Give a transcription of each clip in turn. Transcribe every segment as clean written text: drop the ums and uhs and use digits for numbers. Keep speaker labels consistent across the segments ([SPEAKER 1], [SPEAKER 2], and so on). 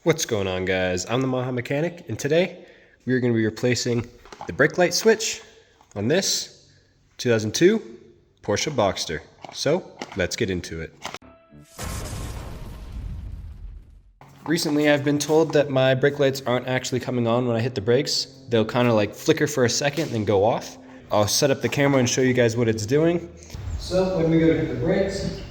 [SPEAKER 1] What's going on, guys? I'm the Maha Mechanic, and today we are going to be replacing the brake light switch on this 2002 Porsche Boxster. So let's get into it. Recently I've been told that my brake lights aren't actually coming on when I hit the brakes. They'll kind of like flicker for a second and then go off. I'll set up the camera and show you guys what it's doing. So when we go to hit the brakes,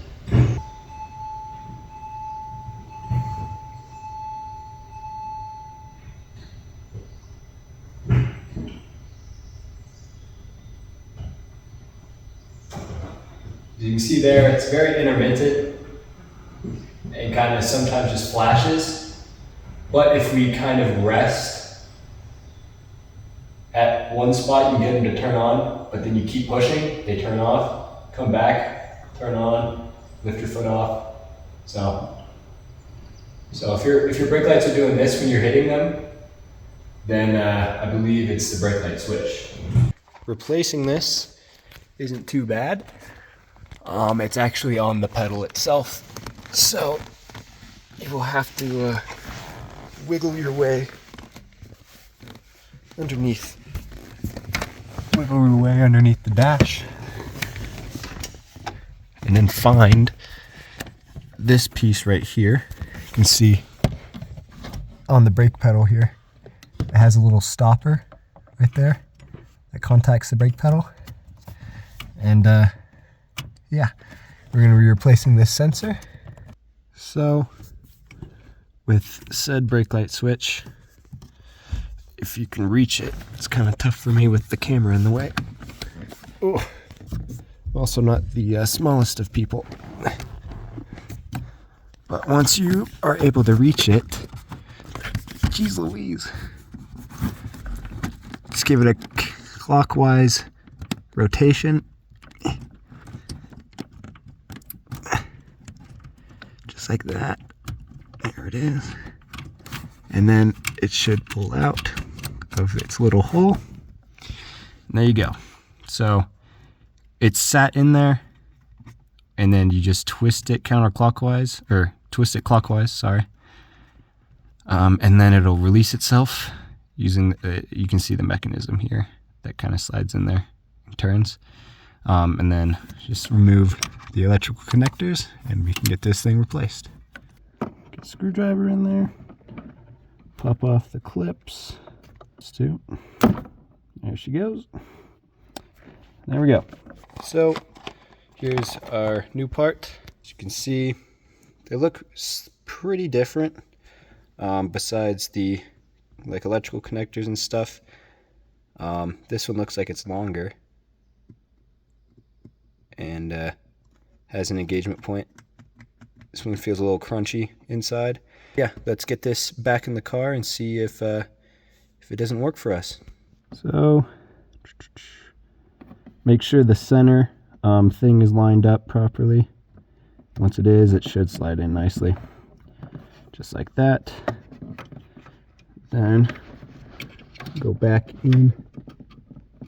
[SPEAKER 1] as you can see there, it's very intermittent and kind of sometimes just flashes. But if we kind of rest at one spot, you get them to turn on, but then you keep pushing, they turn off, come back, turn on, lift your foot off. So if your brake lights are doing this when you're hitting them, then I believe it's the brake light switch. Replacing this isn't too bad. It's actually on the pedal itself, so you will have to wiggle your way underneath. Wiggle your way underneath the dash, and then find this piece right here. You can see on the brake pedal here, it has a little stopper right there that contacts the brake pedal, and yeah, we're going to be replacing this sensor. So with said brake light switch, if you can reach it, it's kind of tough for me with the camera in the way. Oh, I'm also not the smallest of people. But once you are able to reach it, geez Louise, just give it a clockwise rotation. Just like that. There it is. And then it should pull out of its little hole. And there you go. So it's sat in there, and then you just twist it counterclockwise, or twist it clockwise, sorry. And then it'll release itself using, you can see the mechanism here that kind of slides in there and turns. And then just remove the electrical connectors and we can get this thing replaced. Get a screwdriver in there, pop off the clips. There she goes. There we go. So here's our new part. As you can see, they look pretty different, besides the like electrical connectors and stuff. This one looks like it's longer and has an engagement point. This one feels a little crunchy inside. Yeah, let's get this back in the car and see if it doesn't work for us. So make sure the center thing is lined up properly. Once it is, it should slide in nicely, just like that. Then go back in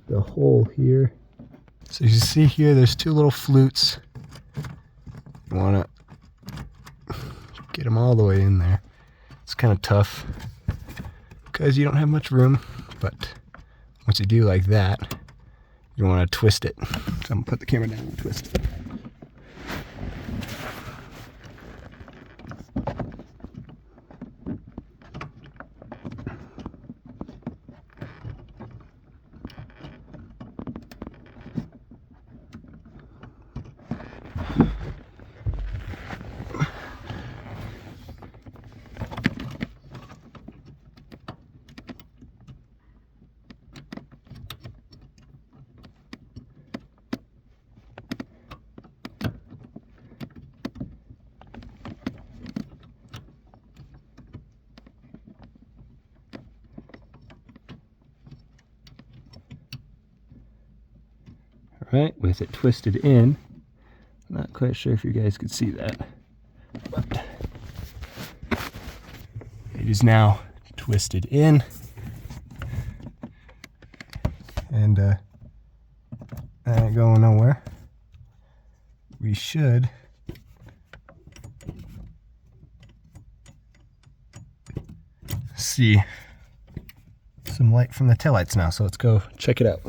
[SPEAKER 1] the hole here. So you see here, there's two little flutes. You want to get them all the way in there. It's kind of tough because you don't have much room, but once you do like that, you want to twist it. So I'm going to put the camera down and twist it. Right, with it twisted in. I'm not quite sure if you guys could see that, but it is now twisted in, and that ain't going nowhere. We should see some light from the taillights now, so let's go check it out.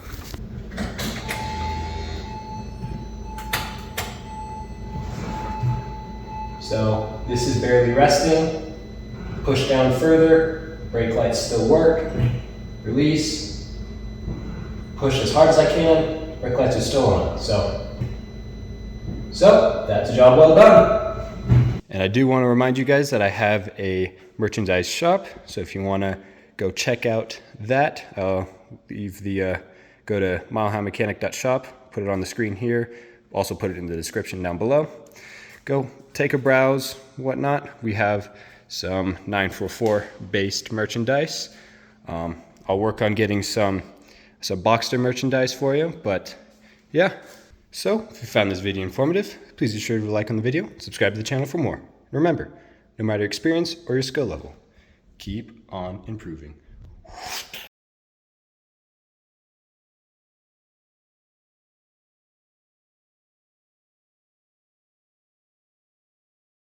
[SPEAKER 1] So this is barely resting. Push down further, brake lights still work. Release, push as hard as I can, brake lights are still on. So that's a job well done. And I do want to remind you guys that I have a merchandise shop. So if you want to go check out that, I'll leave the, go to MileHighMechanic.shop, put it on the screen here. Also put it in the description down below. Go take a browse, whatnot. We have some 944 based merchandise. I'll work on getting some Boxster merchandise for you, but yeah. So if you found this video informative, please be sure to like on the video, subscribe to the channel for more. Remember, no matter your experience or your skill level, keep on improving.